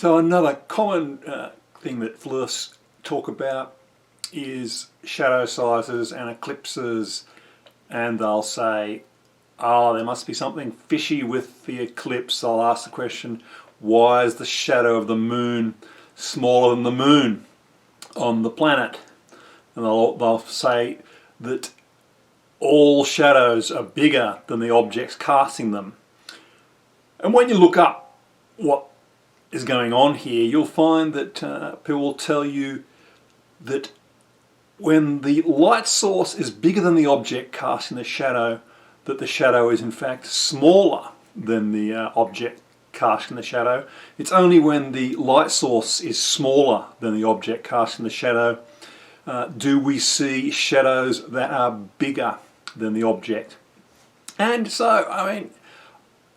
So another common thing that philosophists talk about is shadow sizes and eclipses, and they'll say, oh, there must be something fishy with the eclipse. I'll ask the question, why is the shadow of the moon smaller than the moon on the planet? And they'll say that all shadows are bigger than the objects casting them. And when you look up what is going on here, you'll find that people will tell you that when the light source is bigger than the object casting the shadow, that the shadow is in fact smaller than the object casting the shadow. It's only when the light source is smaller than the object casting the shadow do we see shadows that are bigger than the object. And so,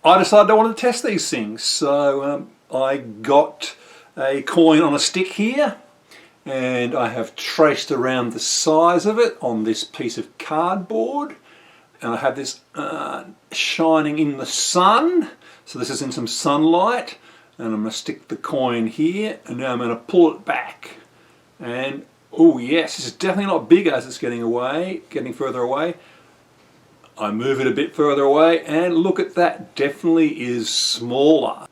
I decided I wanted to test these things. So I got a coin on a stick here, and I have traced around the size of it on this piece of cardboard. And I have this shining in the sun. So this is in some sunlight. And I'm going to stick the coin here, and now I'm going to pull it back. And oh yes, this is definitely not bigger as it's getting further away. I move it a bit further away, and look at that, definitely is smaller.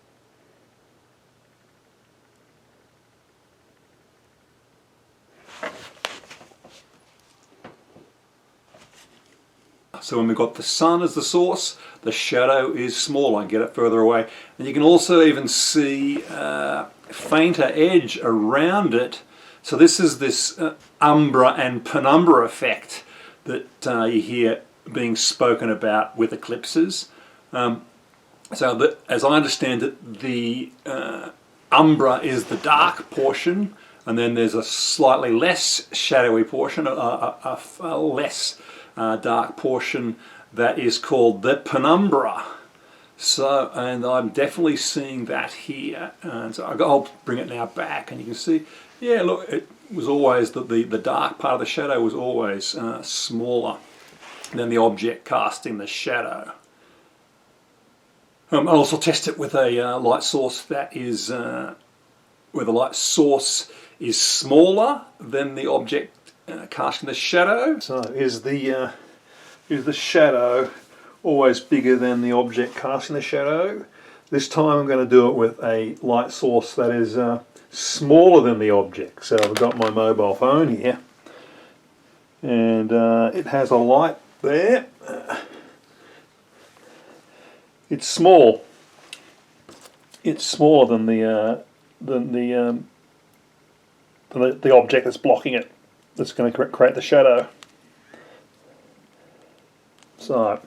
So when we've got the sun as the source, the shadow is smaller, get it further away. And you can also even see fainter edge around it. So this is this umbra and penumbra effect that you hear being spoken about with eclipses. So as I understand it, the umbra is the dark portion, and then there's a slightly less shadowy portion, a less dark portion that is called the penumbra. So, and I'm definitely seeing that here. And so I'll bring it now back, and you can see, yeah, look, it was always the dark part of the shadow was always smaller than the object casting the shadow. I'll also test it with a light source that is where the light source is smaller than the object casting the shadow. So is the shadow always bigger than the object casting the shadow? This time I'm going to do it with a light source that is smaller than the object. So I've got my mobile phone here, and it has a light there. It's small. It's smaller than the object that's blocking it, that's going to create the shadow. So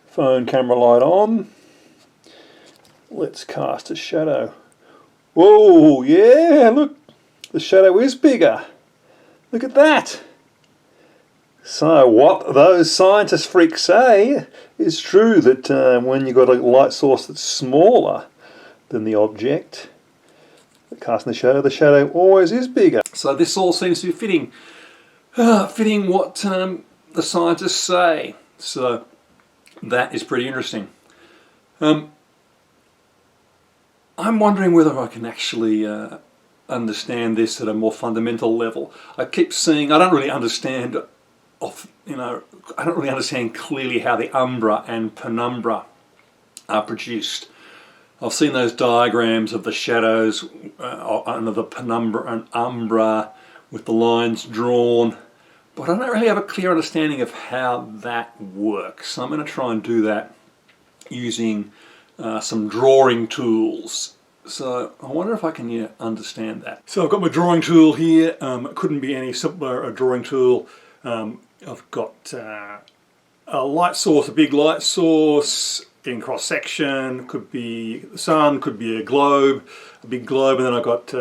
phone camera light on. Let's cast a shadow. Whoa, yeah, look, the shadow is bigger. Look at that. So what those scientist freaks say is true, that when you've got a light source that's smaller than the object casting the shadow always is bigger. So this all seems to be fitting what the scientists say. So that is pretty interesting. I'm wondering whether I can actually understand this at a more fundamental level. I keep seeing, I don't really understand clearly how the umbra and penumbra are produced. I've seen those diagrams of the shadows under the penumbra and umbra with the lines drawn, but I don't really have a clear understanding of how that works. So I'm going to try and do that using some drawing tools. So I wonder if I can understand that. So I've got my drawing tool here. It couldn't be any simpler a drawing tool. I've got a light source, a big light source in cross section. Could be the sun, could be a globe, a big globe, and then I've got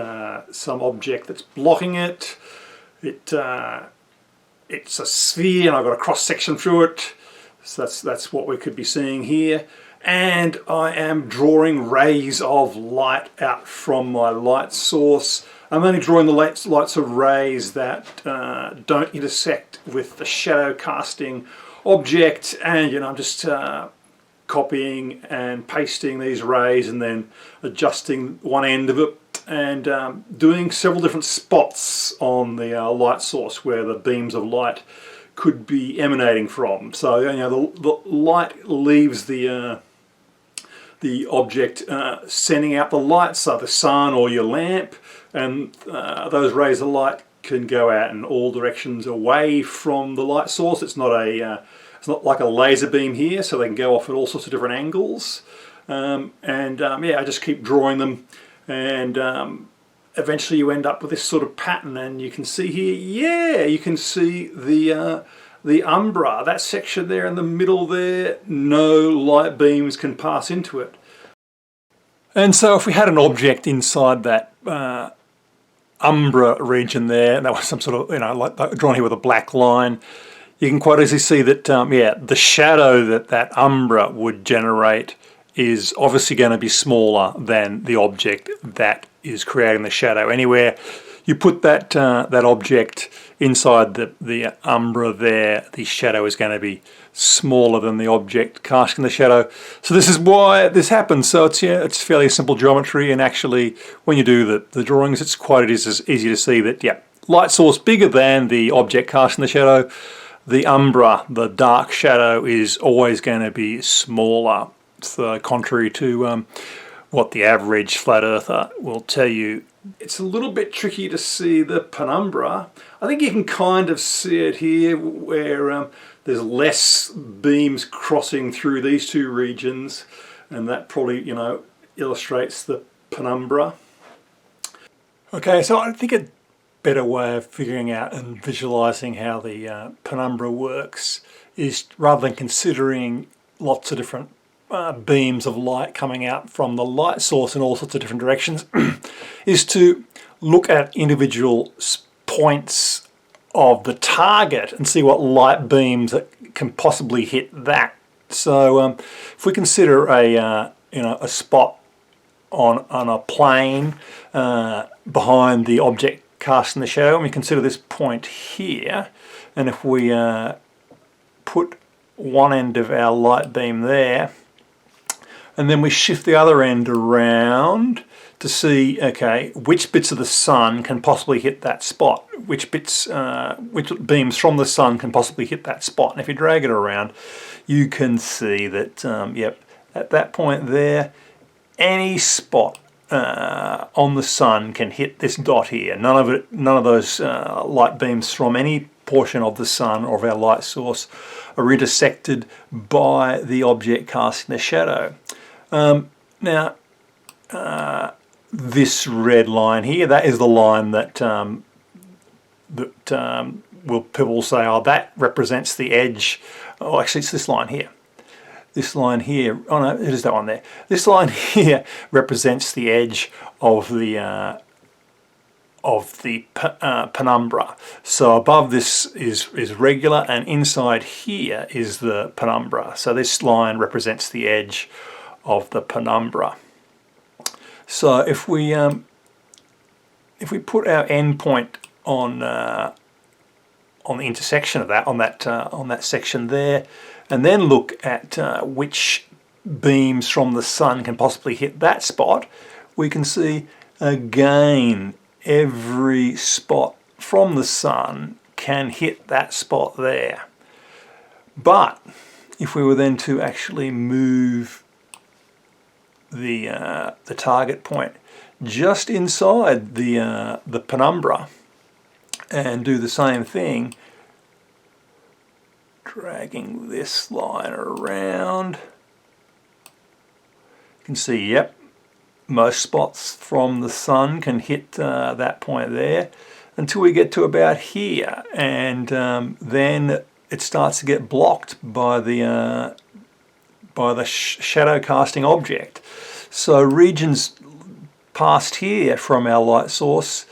some object that's blocking it. It's a sphere, and I've got a cross section through it. So that's what we could be seeing here. And I am drawing rays of light out from my light source. I'm only drawing the lights of rays that don't intersect with the shadow casting object, and I'm just copying and pasting these rays and then adjusting one end of it and doing several different spots on the light source where the beams of light could be emanating from. So the light leaves the object sending out the light, so the sun or your lamp, and those rays of light can go out in all directions away from the light source. It's not like a laser beam here, so they can go off at all sorts of different angles. I just keep drawing them, and eventually you end up with this sort of pattern. And you can see here, you can see the umbra, that section there in the middle there, no light beams can pass into it. And so if we had an object inside that umbra region there, and that was some sort of, like drawn here with a black line, you can quite easily see that, the shadow that umbra would generate is obviously going to be smaller than the object that is creating the shadow. Anywhere you put that object inside the umbra there, the shadow is going to be smaller than the object casting the shadow. So this is why this happens. So it's fairly simple geometry, and actually when you do the drawings, it's quite easy to see that light source bigger than the object casting the shadow. The umbra, the dark shadow, is always going to be smaller. So contrary to what the average flat earther will tell you. It's a little bit tricky to see the penumbra. I think you can kind of see it here where there's less beams crossing through these two regions, and that probably illustrates the penumbra. Okay, so I think a better way of figuring out and visualizing how the penumbra works is, rather than considering lots of different beams of light coming out from the light source in all sorts of different directions, is to look at individual points of the target and see what light beams that can possibly hit that. So if we consider a spot on a plane behind the object casting the shadow, and we consider this point here, and if we put one end of our light beam there, and then we shift the other end around to see, okay, which bits of the sun can possibly hit that spot, which beams from the sun can possibly hit that spot. And if you drag it around, you can see that, at that point there, any spot on the sun can hit this dot here. None of those light beams from any portion of the sun or of our light source are intersected by the object casting the shadow. Now, this red line here, that is the line that people will say, oh, that represents the edge. Oh, actually, it's this line here. This line here, oh no, it is that one there. This line here represents the edge of the penumbra. So above this is regular, and inside here is the penumbra. So this line represents the edge of the penumbra. So if we put our endpoint on the intersection of that, on that section there, and then look at which beams from the sun can possibly hit that spot, we can see again every spot from the sun can hit that spot there. But if we were then to actually move the target point just inside the penumbra and do the same thing, dragging this line around, you can see, yep, most spots from the sun can hit that point there until we get to about here, and then it starts to get blocked by the shadow casting object. So regions past here from our light source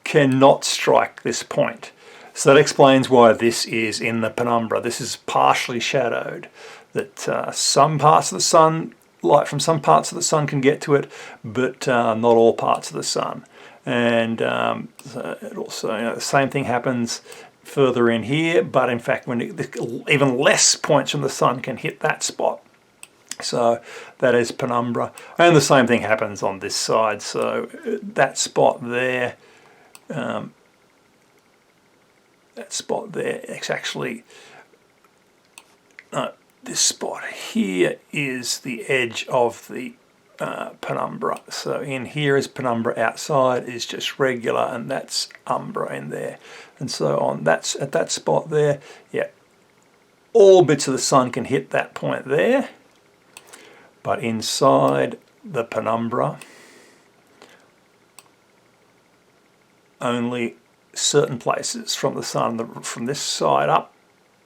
cannot strike this point. So that explains why this is in the penumbra. This is partially shadowed, that some parts of the sun, light from some parts of the sun can get to it, but not all parts of the sun. And it also, the same thing happens further in here, but in fact when even less points from the sun can hit that spot. So that is penumbra, and the same thing happens on this side. So that spot there, it's actually, this spot here is the edge of the penumbra. So in here is penumbra, outside is just regular, and that's umbra in there. And so on at that spot there, yeah, all bits of the sun can hit that point there, but inside the penumbra, only certain places from the sun, from this side up,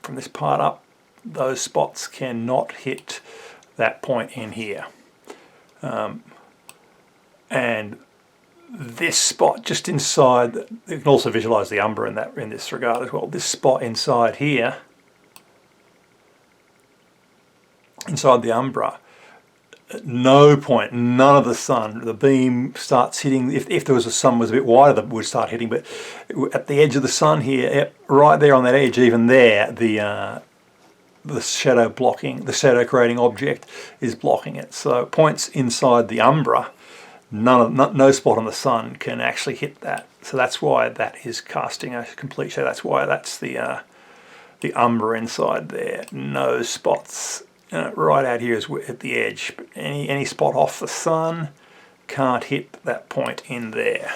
from this part up, those spots cannot hit that point in here. And this spot just inside, you can also visualize the umbra in this regard as well. This spot inside here, inside the umbra, at no point, none of the sun, the beam starts hitting. If there was a sun was a bit wider, that would start hitting. But at the edge of the sun here, right there on that edge, even there, the shadow blocking, the shadow creating object is blocking it. So points inside the umbra, no spot on the sun can actually hit that. So that's why that is casting a complete shadow. That's why that's the umbra inside there. No spots. Right out here is at the edge. But any spot off the sun can't hit that point in there.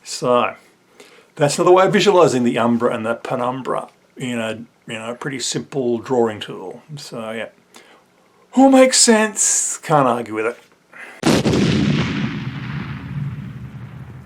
So that's another way of visualizing the umbra and the penumbra. A pretty simple drawing tool. So yeah, all makes sense. Can't argue with it.